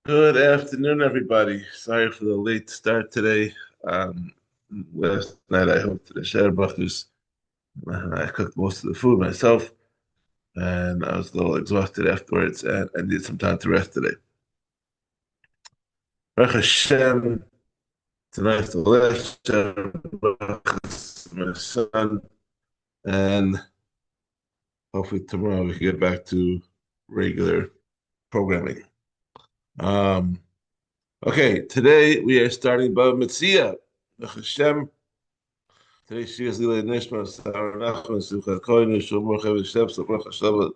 Good afternoon, everybody. Sorry for the late start today. Um, Last night I hosted a Sharebachus. I cooked most of the food myself, and I was a little exhausted afterwards, and I needed some time to rest today. Baruch Hashem, tonight's the last Sharebachus, my son, and hopefully tomorrow we can get back to regular programming. Um, okay, today we are starting Bava Metzia. Baruch Hashem. Today she is Lila Nishma, Sarah Nachman, Simcha Koine, Shumur Chavis Sheps, Bracha Shabbat,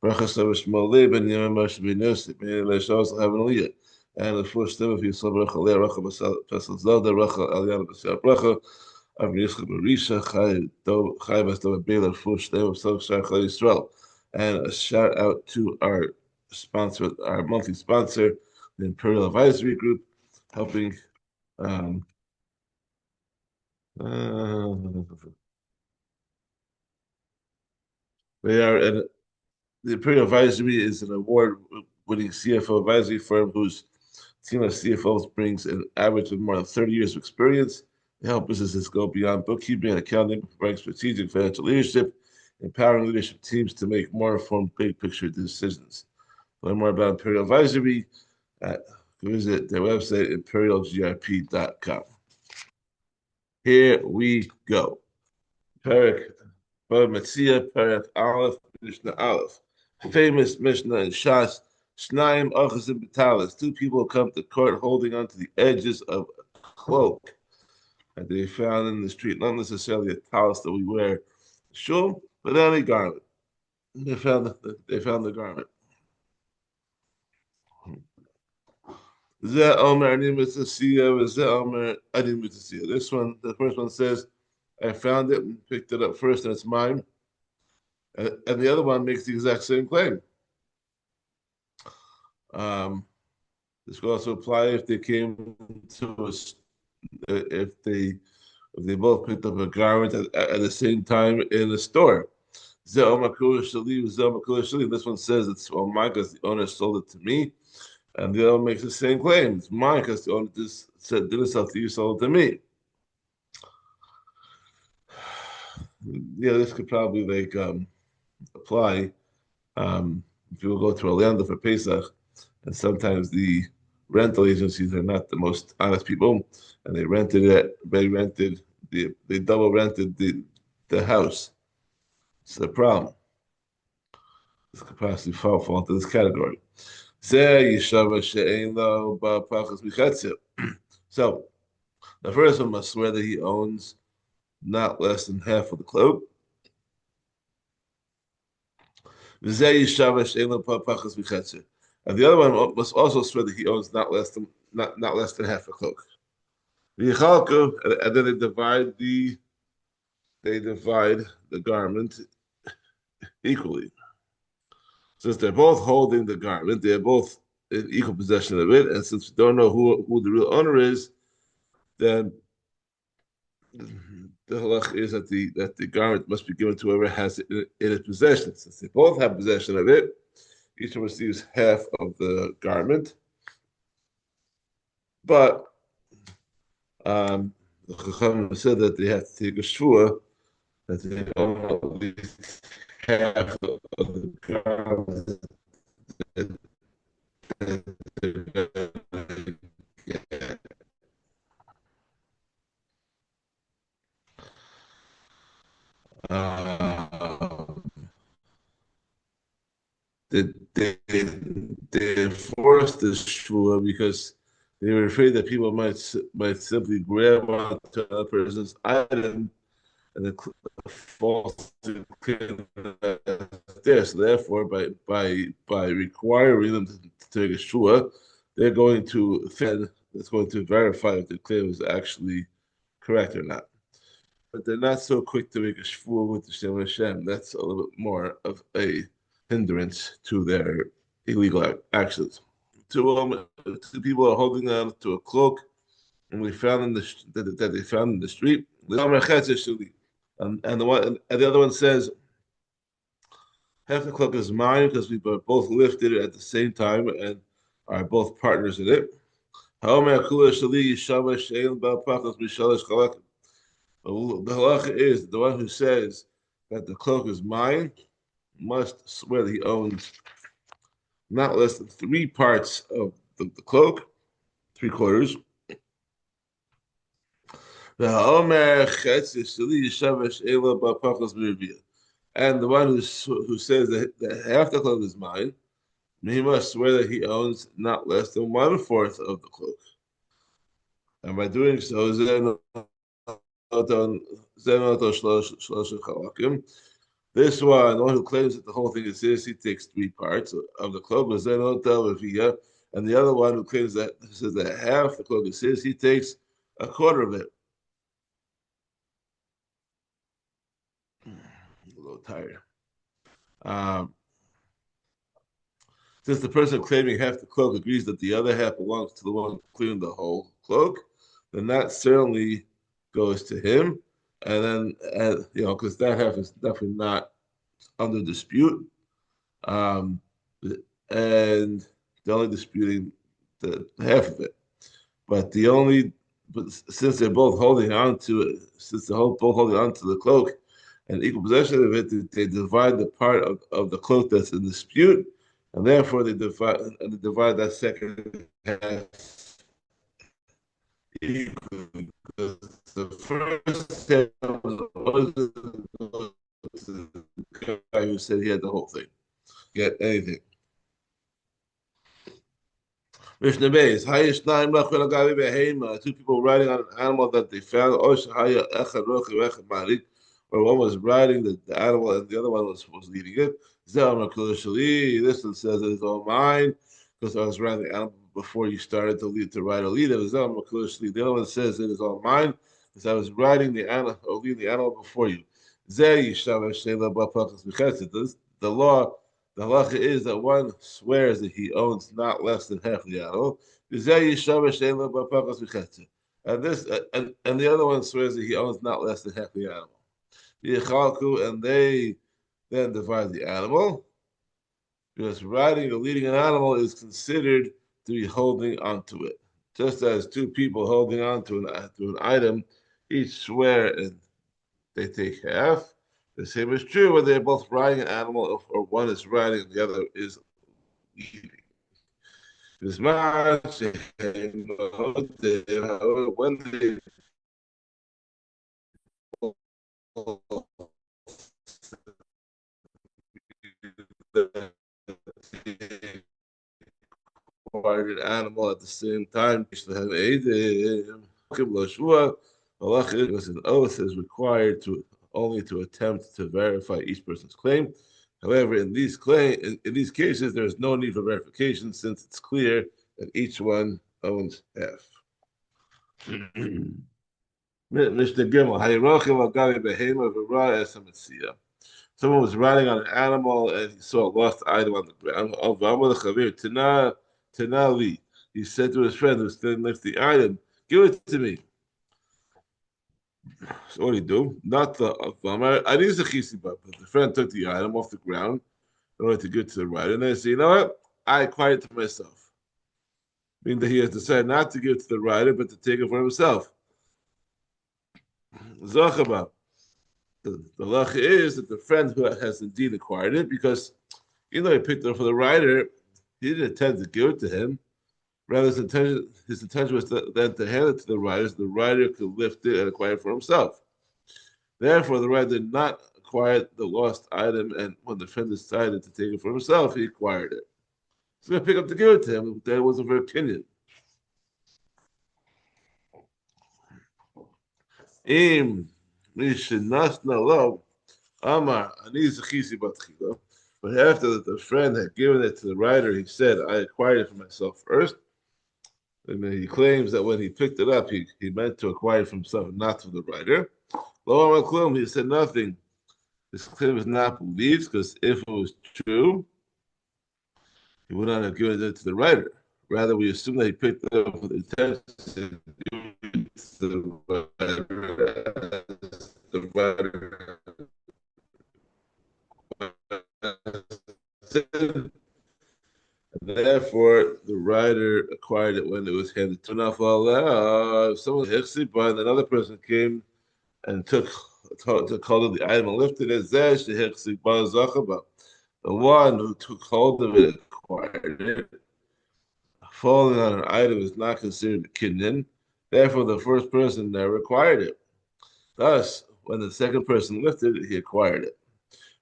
Bracha Shabbat Shmoli, Ben Yom Mash Ben Yosef, Ben Yom Shos, Haven Aliyah. And the first stem of Yisrael Bracha Leah, Bracha Pesach Zelda, Bracha Aliyah, Pesach Bracha, Av Yischa Berisha, Chai Bas Dov Bela, first stem of Sok Shar Chai Yisrael. And a shout out to our sponsor, our monthly sponsor, the Imperial Advisory Group, helping um, uh, they are the Imperial Advisory is an award-winning CFO advisory firm whose team of CFOs brings an average of more than 30 years of experience. They help businesses go beyond bookkeeping and accounting, providing strategic financial leadership, empowering leadership teams to make more informed, big-picture decisions. Learn more about Imperial Advisory visit their website, imperialgrp.com. Here we go. Perek, Metzia, Perek Aleph, Mishnah Aleph. Famous Mishnah in Shas, Shnaim Achas and Batalis. Two people come to court holding onto the edges of a cloak that they found in the street. Not necessarily a talis that we wear shul, but any garment. They found the garment. Zeh Omer Ani Mitzasiya, Zeh Omer Ani Mitzasiya. This one, the first one says, I found it and picked it up first, and it's mine. And the other one makes the exact same claim. Um, this could also apply if they came to us, if they both picked up a garment at the same time in a store. This one says it's all mine because the owner sold it to me, and the other one makes the same claim. It's mine because the owner just said, didn't sell to you, sold it to me. Yeah, this could probably apply if you will go to Orlando for Pesach, and sometimes the rental agencies are not the most honest people, and they double rented the house. It's a problem. This could possibly fall into this category. So the first one must swear that he owns not less than half of the cloak. And the other one must also swear that he owns not less than half a cloak. And then they divide the garment equally. Since they're both holding the garment, they're both in equal possession of it. And since we don't know who the real owner is, then the halach is that the garment must be given to whoever has it in its possession. Since they both have possession of it, each one receives half of the garment. But the Chacham said that they have to take a shvua that they own at least half of the garment that they're gonna get. Um, they enforced this shvua because they were afraid that people might simply grab onto another person's item and then false claim there. So therefore, by requiring them to take a shvua, they're going to it's going to verify if the claim is actually correct or not. But they're not so quick to make a shvua with the Shem Hashem. That's a little bit more of a hindrance to their illegal actions. Two people are holding on to a cloak, and we found that they found in the street. And the other one says, half the cloak is mine because we both lifted it at the same time, and are both partners in it. The halacha is the one who says that the cloak is mine must swear that he owns not less than three parts of the cloak, three quarters. And the one who says that half the cloak is mine, he must swear that he owns not less than one fourth of the cloak. And by doing so, this one, the one who claims that the whole thing is his, he takes three parts of the cloak. And the other one who claims that says that half the cloak is his, he takes a quarter of it. A little tired. Um, since the person claiming half the cloak agrees that the other half belongs to the one claiming the whole cloak, then that certainly goes to him. And then, because that half is definitely not under dispute. Um, and they're only disputing the half of it. But since they're both holding on to it, since they're both holding on to the cloak and equal possession of it, they divide the part of the cloak that's in dispute, and therefore they divide that second half equally. Because the first half was the guy who said he had the whole thing, get anything. Mishnah Beis, two people riding on an animal that they found, or one was riding the animal and the other one was leading it. This one says it's all mine because I was riding the animal before you started to ride or lead it. The other one says it is all mine because I was riding the animal or leading the animal before you. The law, the halacha is that one swears that he owns not less than half the animal. And the other one swears that he owns not less than half the animal. And they then divide the animal. Because riding or leading an animal is considered to be holding onto it. Just as two people holding on to an item, each swear and they take half. The same is true when they're both riding an animal, or one is riding and the other is leading. This match, when they acquired an animal at the same time, because an oath is required to only to attempt to verify each person's claim. However, in these cases, there is no need for verification since it's clear that each one owns half. Mishnah Gimel, someone was riding on an animal and he saw a lost item on the ground. Tanali. He said to his friend who's standing next to the item, give it to me. So what did he do? Not the I need the chisiba, but the friend took the item off the ground in order to give it to the rider. And then he said, you know what? I acquired it to myself. Meaning that he has decided not to give it to the rider, but to take it for himself. Zachaba. The lach is that the friend who has indeed acquired it, because he picked it up for the rider, he didn't intend to give it to him. Rather, his intention was then to hand it to the rider so the rider could lift it and acquire it for himself. Therefore, the rider did not acquire the lost item, and when the friend decided to take it for himself, he acquired it. He's going to pick up to give it to him. That wasn't for opinion. Im mishnasna lo amar anizachisi batchila. But after the friend had given it to the rider, he said, I acquired it for myself first. And then he claims that when he picked it up, he meant to acquire it for himself, not to the rider. Lo amar he said nothing. This claim is not believed because if it was true, he would not have given it to the rider. Rather, we assume that he picked it up with the intention to give it to the rider. The rider And therefore, the writer acquired it when it was handed to him. If someone hixi, but another person came and took hold of the item and lifted it, the one who took hold of it acquired it. Falling on an item is not considered a kinyan. Therefore, the first person that required it. Thus, when the second person lifted it, he acquired it.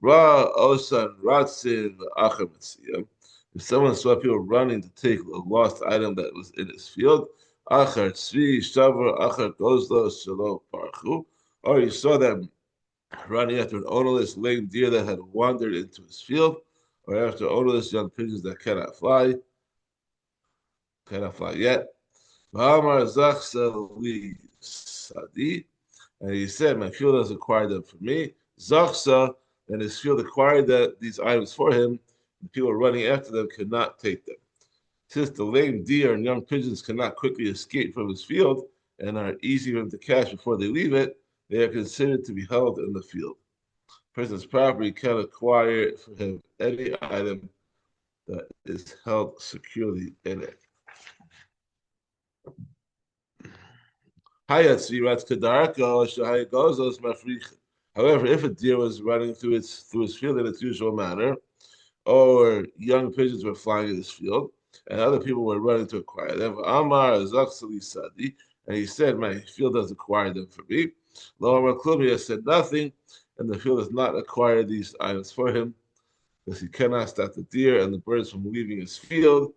Ra osan ratzin acher Metzia. If someone saw people running to take a lost item that was in his field, acher tzvi shavar acher gozlo shalom parchu, or he saw them running after an ownerless lame deer that had wandered into his field, or after ownerless young pigeons that cannot fly yet. V'amar zachsa li sadi, and he said, "My field has acquired them for me." Zachsa, and his field acquired these items for him. The people running after them could not take them. Since the lame deer and young pigeons cannot quickly escape from his field and are easy for him to catch before they leave it, they are considered to be held in the field. A person's property can acquire for him any item that is held securely in it. However, if a deer was running through his field in its usual manner, or young pigeons were flying in his field, and other people were running to acquire them, and he said, "My field has acquired them for me." He has said nothing, and the field has not acquired these items for him, because he cannot stop the deer and the birds from leaving his field.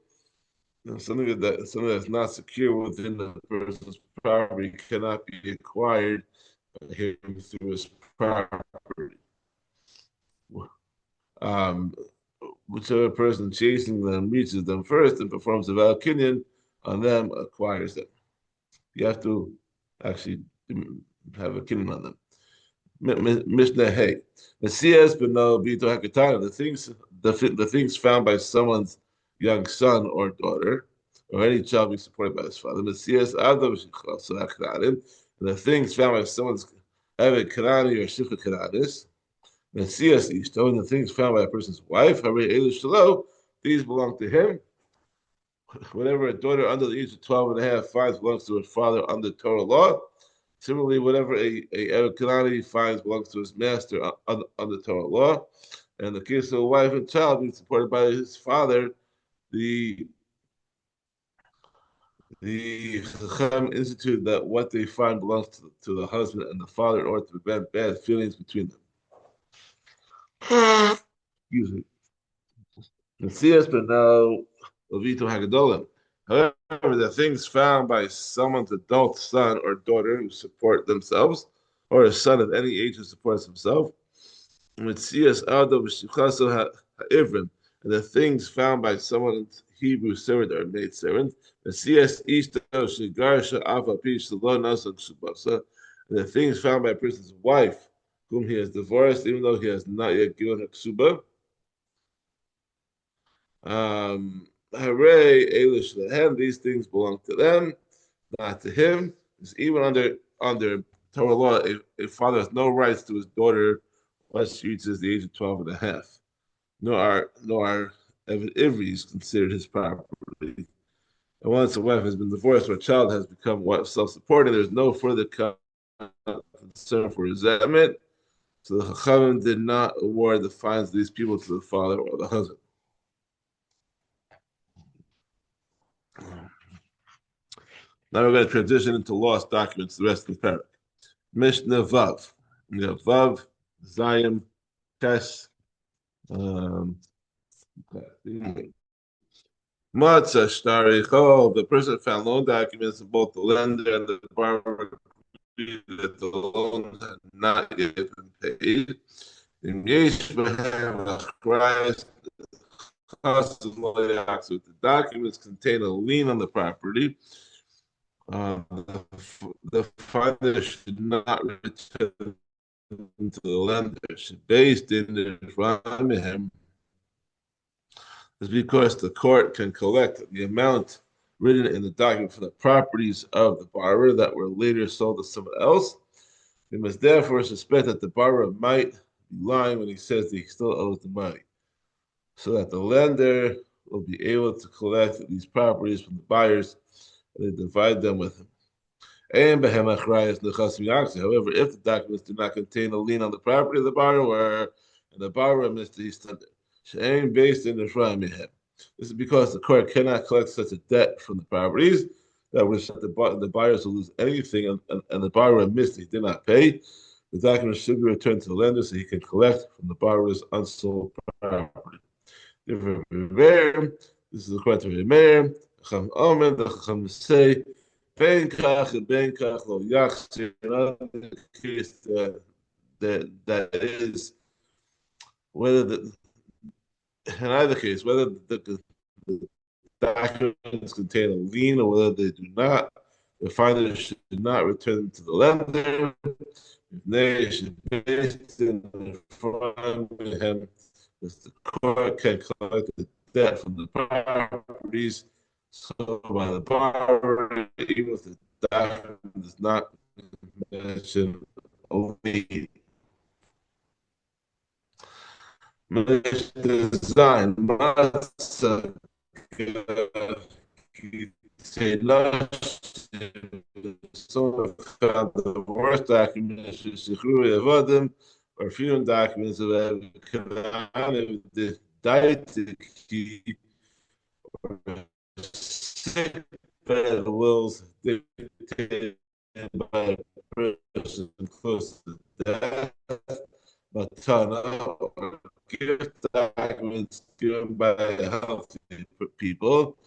Something that's not secure within the person's property cannot be acquired by him through his property. Um, Whichever person chasing them reaches them first and performs the valkinyan on them acquires them. You have to actually have a kinyan on them. Mishnah Hey, Messias beno bito hakatana. The things found by someone's young son or daughter, or any child being supported by his father. Messias adam shechasa hakananim. The things found by someone's evet kanani or shifra kananis. Messias ishto, and the things found by a person's wife. Hare elu shalo. These belong to him. Whatever a daughter under the age of 12 and a half finds belongs to her father under Torah law. Similarly, whatever a Kanani finds belongs to his master under Torah law. And in the case of a wife and child being supported by his father, the Chacham instituted that what they find belongs to the husband and the father in order to prevent bad feelings between them. Excuse me. Messias, but now Levito Hagadolim. However, the things found by someone's adult son or daughter who support themselves, or a son of any age who supports himself, Metzias Adam Shichaso Ha'ivrim, and the things found by someone's Hebrew servant or maid servant, Metzias Ishto Shigarsha Ava Pish Salonasa Shubasa, and the things found by a person's wife whom he has divorced, even though he has not yet given her ksuba. Hooray, Elish Lehem, these things belong to them, not to him. Because even under Torah law, a father has no rights to his daughter once she reaches the age of 12 and a half. Nor are Ivri considered his property. And once a wife has been divorced or a child has become self-supporting, there's no further concern for resentment. So the Chachamim did not award the fines of these people to the father or the husband. Now we're going to transition into lost documents, the rest of the Perek. Mishnah Vav. We have Vav, Zayim, Tes. Matzah Shtaricho. The person found loan documents of both the lender and the borrower that the loan had not yet been paid. In Yesh B'hem Christ, the documents contain a lien on the property. The father should not return to the lender. Should based in the him is because the court can collect the amount written in the document for the properties of the borrower that were later sold to someone else. They must therefore suspect that the borrower might be lying when he says that he still owes the money, so that the lender will be able to collect these properties from the buyers, and they divide them with him. However, if the documents do not contain a lien on the property of the borrower, and the borrower missed the standard, based in the Shraim. This is because the court cannot collect such a debt from the properties that would the buyers will lose anything, and the borrower missed, he did not pay. The documents should be returned to the lender so he can collect from the borrower's unsold property. This is according to Meir. Chacham Omer, the Chacham say, Ben kach and ben kach lo yachzir. Another case that is whether in either case whether the documents contain a lien or whether they do not, the finder should not return them to the lender. They should base in front of him, because the court can collect the debt from the properties. So by the borrower, even if the document does not mention only design, must say so the worst documents is shiur avodim or few documents of the dietary or sick bed wills dictated by a person close to death, matana or gift documents given by healthy people.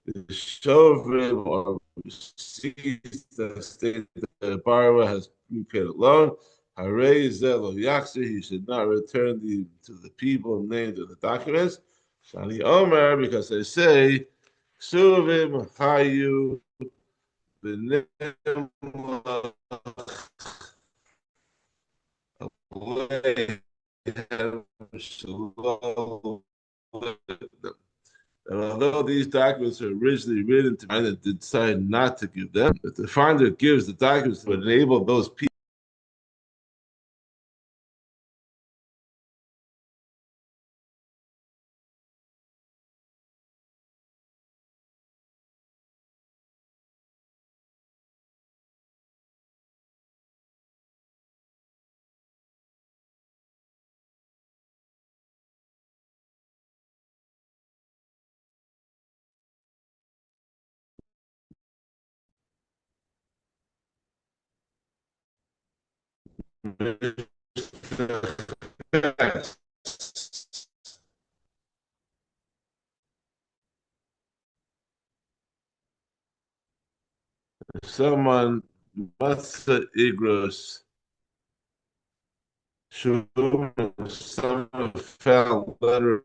The Shovrim or sees the state that the borrower has prepaid a loan. Harei zelo yaksir, he should not return to the people named in the documents. Shani Omer, because they say, Suvim hayu b'nim and although these documents are originally written to and decide not to give them, if the finder gives the documents to enable those people someone Matza Igros someone found letter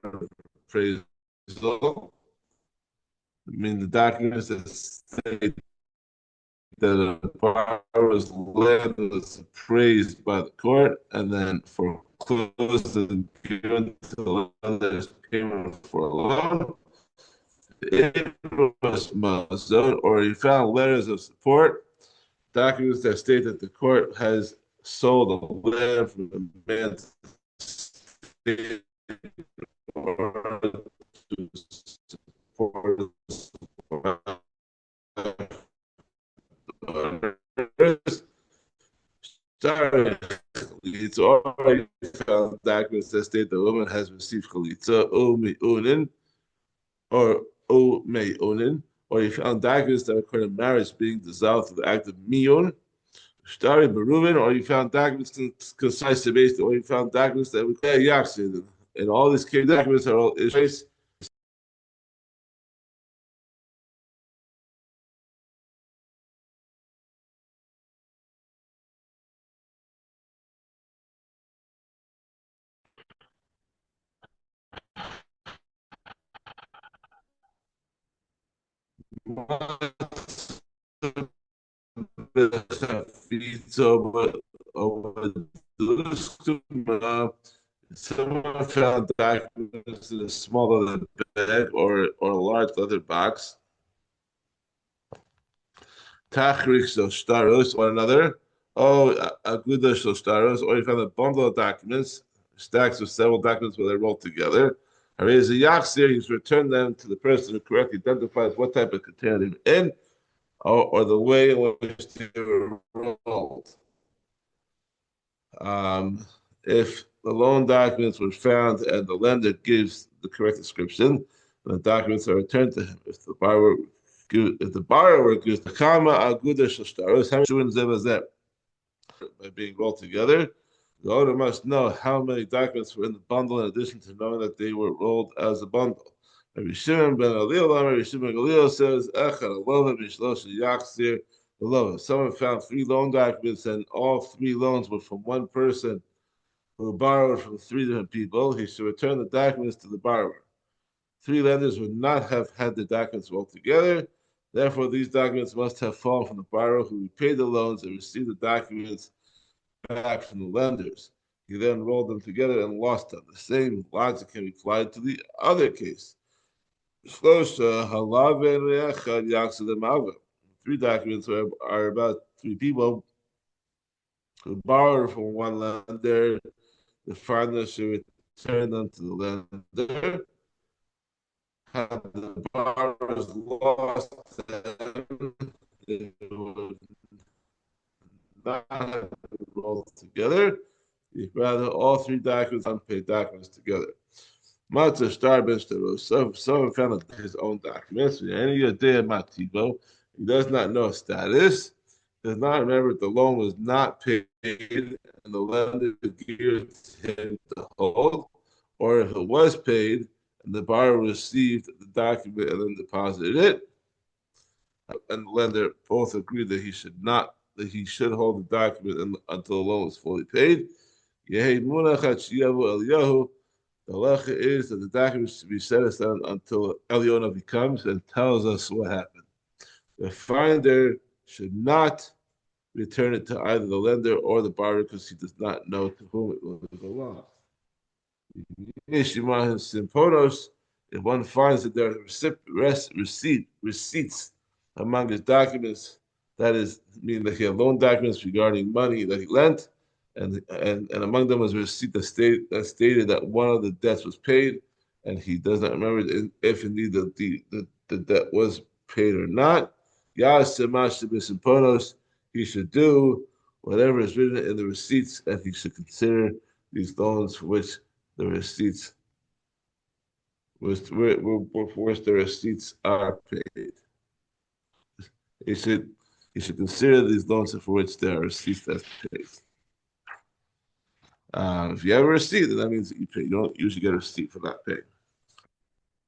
of appraisal. I mean the documents that state that a borrower's land was appraised by the court and then foreclosed and given to the lender's payment for a loan. Or he found letters of support, documents that state that the court has sold a land from the man's state or to support sorry, it's already found documents that state the woman has received chalitza, unin, or may onin, or you found documents that occur in marriage being dissolved through the act of miyun, Shtari Berubin, or you found documents concise based, or you found documents that require yaksid. And all these case documents are all issues. Someone found documents in a smaller bag or a large leather box. Tachrik Staros or another. Oh, Aguda Staros, or you found a bundle of documents, stacks of several documents where they rolled together. He's a Yachzir, he's returned them to the person who correctly identifies what type of container they were in, or the way in which they were rolled. If the loan documents were found and the lender gives the correct description, the documents are returned to him. If the borrower gives the kama aguda shashtaros, by being rolled together, the owner must know how many documents were in the bundle in addition to knowing that they were rolled as a bundle. Rabbi Shimon ben Gamliel says, Echad alova b'shlosh yachzir alova. Someone found 3 loan documents and all 3 loans were from one person who borrowed from 3 different people. He should return the documents to the borrower. 3 lenders would not have had the documents rolled together. Therefore, these documents must have fallen from the borrower who repaid the loans and received the documents back from the lenders. He then rolled them together and lost them. The same logic can be applied to the other case. 3 documents are about 3 people who borrowed from one lender. The father should return them to the lender. Had the borrowers lost them, they would not have been rolled together. You'd rather all 3 documents, unpaid documents together. Matzah star someone found his own documents. Any day matibo, he does not know status, does not remember the loan was not paid, and the lender gave him to hold, or if it was paid and the borrower received the document and then deposited it, and the lender both agreed that he should hold the document until the loan was fully paid. The halacha is that the document should be set aside until Elyonavi comes and tells us what happened. The finder should not return it to either the lender or the borrower because he does not know to whom it will belong. If one finds that there are receipts among his documents, that is, meaning that he had loan documents regarding money that he lent, and among them was a receipt that stated that one of the debts was paid, and he does not remember if indeed the debt was paid or not. He should do whatever is written in the receipts, and he should consider these loans for which the receipts for which the receipts are paid. He should consider these loans for which there are receipts that's paid. If you have a receipt, then that means that you pay. You don't usually get a receipt for not paying.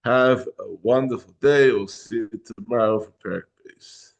Have a wonderful day. We'll see you tomorrow for Perek Base.